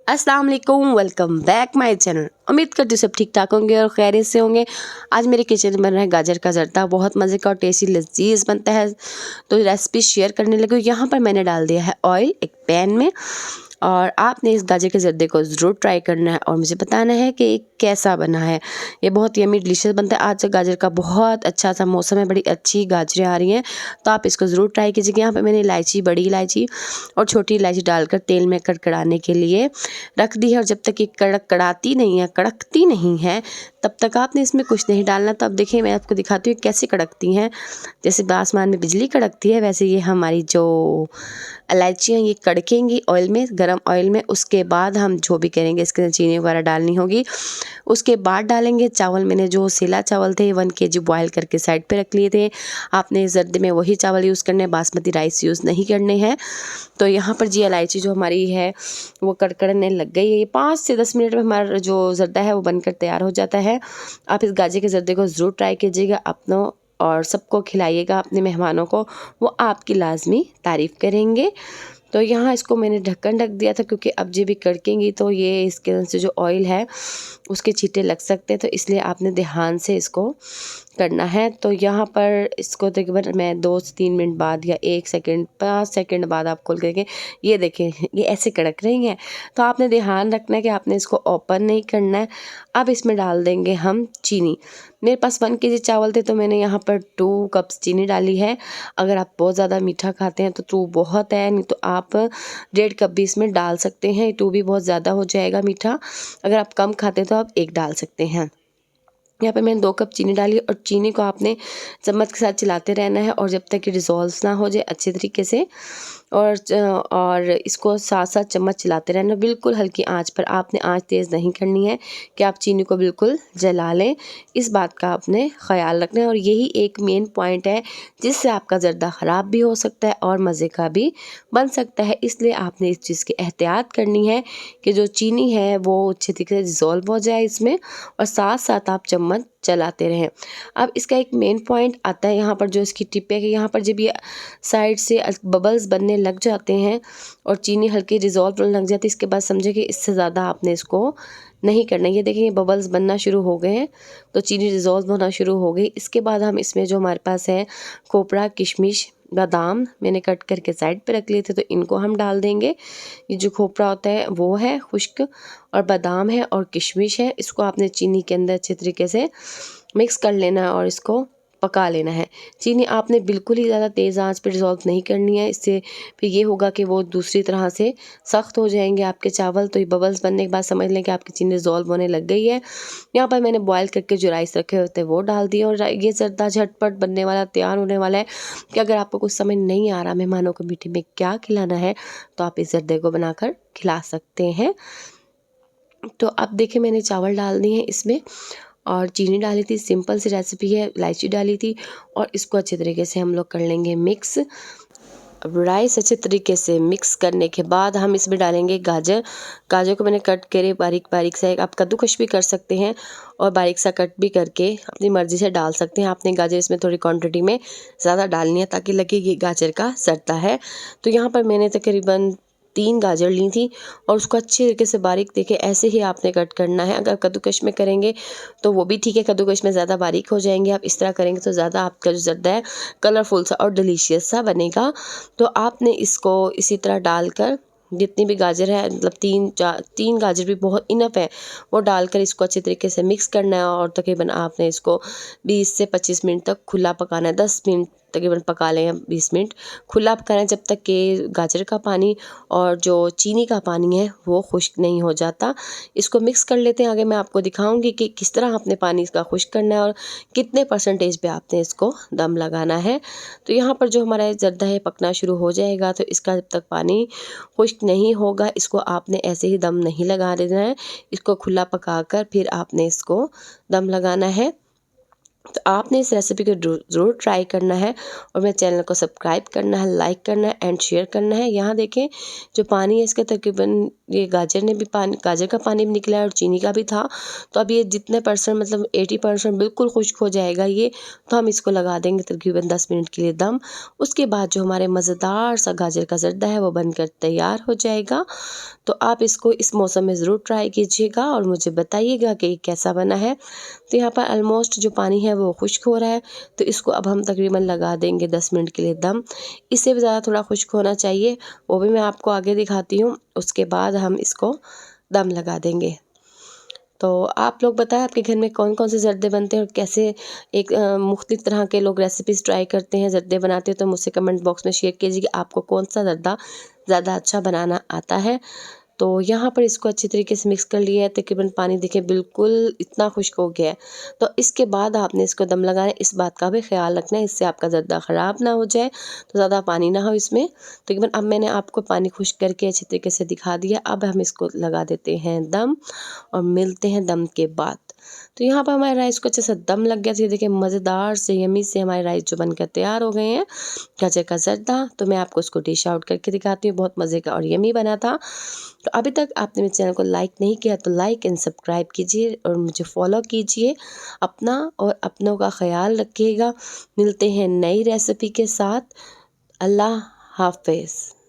अस्सलाम वालेकुम, welcome back my channel. उम्मीद करती हूँ सब ठीक ठाक होंगे और खैरियत से होंगे। आज मेरे किचन में बन रहा है गाजर का जर्दा, बहुत मज़े का और टेस्टी लजीज बनता है। तो रेसिपी शेयर करने लगी हूँ। यहाँ पर मैंने डाल दिया है ऑयल एक पैन में, और आपने इस गाजर के जर्दे को ज़रूर ट्राई करना है और मुझे बताना है कि कैसा बना है। ये बहुत यम्मी डिलीशियस बनता है। आज गाजर का बहुत अच्छा सा मौसम है, बड़ी अच्छी गाजरें आ रही हैं, तो आप इसको ज़रूर ट्राई कीजिएगा। यहाँ पे मैंने इलायची, बड़ी इलायची और छोटी इलायची डालकर तेल में कड़कड़ाने के लिए रख दी है। और जब तक ये कड़कती नहीं है तब तक आपने इसमें कुछ नहीं डालना। तो अब देखिए मैं आपको दिखाती हूँ कैसे कड़कती हैं। जैसे आसमान में बिजली कड़कती है वैसे ये हमारी जो इलायचियाँ ये कड़केंगी ऑयल में, गरम ऑयल में। उसके बाद हम जो भी करेंगे, इसके अंदर चीनी वगैरह डालनी होगी। उसके बाद डालेंगे चावल। मैंने जो सेला चावल थे 1 kg बॉयल करके साइड पे रख लिए थे। आपने इस जर्दे में वही चावल यूज़ करने हैं, बासमती राइस यूज़ नहीं करने हैं। तो यहाँ पर जी इलायची जो हमारी है वो कड़कड़ने लग गई है। ये 5 से 10 मिनट में हमारा जो जर्दा है वो बनकर तैयार हो जाता है। आप इस गाजर के जर्दे को ज़रूर ट्राई कीजिएगा अपनों और सबको खिलाइएगा, अपने मेहमानों को, वो आपकी लाजमी तारीफ़ करेंगे। तो यहाँ इसको मैंने ढक्कन ढक दिया था क्योंकि अब जब भी कड़केंगी तो ये इसके अंदर से जो ऑयल है उसके छींटे लग सकते हैं, तो इसलिए आपने ध्यान से इसको करना है। तो यहाँ पर इसको तकरीबन मैं 2 से 3 मिनट बाद या 1 सेकंड 5 सेकंड बाद आप खोल करके ये देखें ये ऐसे कड़क रही हैं। तो आपने ध्यान रखना है कि आपने इसको ओपन नहीं करना है। अब इसमें डाल देंगे हम चीनी। मेरे पास 1 kg चावल थे तो मैंने यहाँ पर 2 कप्स चीनी डाली है। अगर आप बहुत ज़्यादा मीठा खाते हैं तो 2 बहुत है, नहीं तो आप 1.5 कप भी इसमें डाल सकते हैं। 2 भी बहुत ज़्यादा हो जाएगा मीठा। अगर आप कम खाते हैं तो आप 1 डाल सकते हैं। यहाँ पे मैंने 2 कप चीनी डाली और चीनी को आपने चम्मच के साथ चलाते रहना है और जब तक कि डिज़ोल्व ना हो जाए अच्छे तरीके से, और इसको साथ साथ चम्मच चलाते रहना बिल्कुल हल्की आंच पर। आपने आंच तेज़ नहीं करनी है कि आप चीनी को बिल्कुल जला लें, इस बात का आपने ख्याल रखना है। और यही एक मेन पॉइंट है जिससे आपका जर्दा ख़राब भी हो सकता है और मज़े का भी बन सकता है। इसलिए आपने इस चीज़ की एहतियात करनी है कि जो चीनी है वो अच्छे तरीके से डिज़ोल्व हो जाए इसमें, और साथ साथ आप चम्मच चलाते रहें। अब इसका एक मेन पॉइंट आता है यहाँ पर, जो इसकी टिप है कि यहाँ पर जब ये साइड से बबल्स बनने लग जाते हैं और चीनी हल्की डिज़ोल्व होने लग जाती है, इसके बाद समझे कि इससे ज़्यादा आपने इसको नहीं करना। ये देखिए ये बबल्स बनना शुरू हो गए हैं तो चीनी डिज़ोल्व होना शुरू हो गई। इसके बाद हम इसमें जो हमारे पास है खोपरा, किशमिश, बादाम मैंने कट करके साइड पे रख लिए थे तो इनको हम डाल देंगे। ये जो खोपरा होता है वो है खुश्क, और बादाम है और किशमिश है। इसको आपने चीनी के अंदर अच्छे तरीके से मिक्स कर लेना है और इसको पका लेना है। चीनी आपने बिल्कुल ही ज़्यादा तेज़ आंच पे डिज़ोल्व नहीं करनी है, इससे फिर ये होगा कि वो दूसरी तरह से सख्त हो जाएंगे आपके चावल। तो ये बबल्स बनने के बाद समझ लें कि आपकी चीनी डिज़ोल्व होने लग गई है। यहाँ पर मैंने बॉयल करके जो राइस रखे होते हैं वो डाल दिए और ये जर्दा झटपट बनने वाला तैयार होने वाला है। कि अगर आपको कुछ समझ नहीं आ रहा मेहमानों को मीठे में क्या खिलाना है तो आप इस जर्दे को बनाकर खिला सकते हैं। तो अब देखिए मैंने चावल डाल दिए हैं इसमें और चीनी डाली थी, सिंपल सी रेसिपी है, इलायची डाली थी और इसको अच्छे तरीके से हम लोग कर लेंगे मिक्स। अब राइस अच्छे तरीके से मिक्स करने के बाद हम इसमें डालेंगे गाजर। गाजर को मैंने कट करे बारीक बारीक सा, आप कद्दूकश भी कर सकते हैं और बारीक सा कट भी करके अपनी मर्ज़ी से डाल सकते हैं। आपने गाजर इसमें थोड़ी क्वांटिटी में ज़्यादा डालनी है ताकि लगे ये गाजर का जर्दा है। तो यहाँ पर मैंने तकरीबन 3 गाजर ली थी और उसको अच्छी तरीके से बारीक देखे ऐसे ही आपने कट करना है। अगर कद्दूकश में करेंगे तो वो भी ठीक है, कद्दूकश में ज़्यादा बारीक हो जाएंगे। आप इस तरह करेंगे तो ज़्यादा आपका जो जर्दा है कलरफुल सा और डिलीशियस सा बनेगा। तो आपने इसको इसी तरह डालकर जितनी भी गाजर है, मतलब 3 गाजर भी बहुत इनफ है, वो डालकर इसको अच्छे तरीके से मिक्स करना है। और तकरीबन आपने इसको 20 से 25 मिनट तक खुला पकाना है। 10 मिनट तकरीबन पका लें, 20 मिनट खुला पकाना है जब तक कि गाजर का पानी और जो चीनी का पानी है वो खुश्क नहीं हो जाता। इसको मिक्स कर लेते हैं। आगे मैं आपको दिखाऊंगी कि किस तरह आपने पानी इसका खुश्क करना है और कितने परसेंटेज पे आपने इसको दम लगाना है। तो यहाँ पर जो हमारा जर्दा है पकना शुरू हो जाएगा, तो इसका जब तक पानी खुश्क नहीं होगा इसको आपने ऐसे ही दम नहीं लगा देना है। इसको खुला पकाकर फिर आपने इसको दम लगाना है। तो आपने इस रेसिपी को ज़रूर ट्राई करना है और मेरे चैनल को सब्सक्राइब करना है, लाइक करना है एंड शेयर करना है। यहाँ देखें जो पानी है इसका तकरीबन ये गाजर का पानी भी निकला है और चीनी का भी था। तो अब ये जितने परसेंट मतलब 80% बिल्कुल खुश्क हो जाएगा ये, तो हम इसको लगा देंगे तकरीबन 10 मिनट के लिए दम। उसके बाद जो हमारे मज़ेदार सा गाजर का ज़र्दा है वो बनकर तैयार हो जाएगा। तो आप इसको इस मौसम में ज़रूर ट्राई कीजिएगा और मुझे बताइएगा कि ये कैसा बना है। तो यहाँ पर ऑलमोस्ट जो पानी है वो खुश्क हो रहा है, तो इसको अब हम तकरीबन लगा देंगे 10 मिनट के लिए दम। इससे भी ज़्यादा थोड़ा खुश्क होना चाहिए, वो भी मैं आपको आगे दिखाती हूँ। उसके बाद हम इसको दम लगा देंगे। तो आप लोग बताएं आपके घर में कौन कौन से ज़र्दे बनते हैं और कैसे एक मुख्तलिफ़ तरह के लोग रेसिपीज़ ट्राई करते हैं, ज़र्दे बनाते हैं। तो मुझसे कमेंट बॉक्स में शेयर कीजिए कि आपको कौन सा ज़र्दा ज़्यादा अच्छा बनाना आता है। तो यहाँ पर इसको अच्छी तरीके से मिक्स कर लिया है। तकरीबन पानी देखिए बिल्कुल इतना खुश्क हो गया है। तो इसके बाद आपने इसको दम लगाना है, इस बात का भी ख्याल रखना है इससे आपका ज़र्दा ख़राब ना हो जाए, तो ज़्यादा पानी ना हो इसमें। तकरीबन अब मैंने आपको पानी खुश्क करके अच्छी तरीके से दिखा दिया। अब हम इसको लगा देते हैं दम और मिलते हैं दम के बाद। तो यहाँ पर हमारे राइस को अच्छे से दम लग गया। तो ये देखिए मज़ेदार से यम्मी से हमारे राइस जो बनकर तैयार हो गए हैं, गाजर का ज़र्दा। तो मैं आपको उसको डिश आउट करके दिखाती हूँ। बहुत मज़े का और यम्मी बना था। तो अभी तक आपने मेरे चैनल को लाइक नहीं किया तो लाइक एंड सब्सक्राइब कीजिए और मुझे फॉलो कीजिए। अपना और अपनों का ख्याल रखिएगा। मिलते हैं नई रेसिपी के साथ। अल्लाह हाफ़िज़।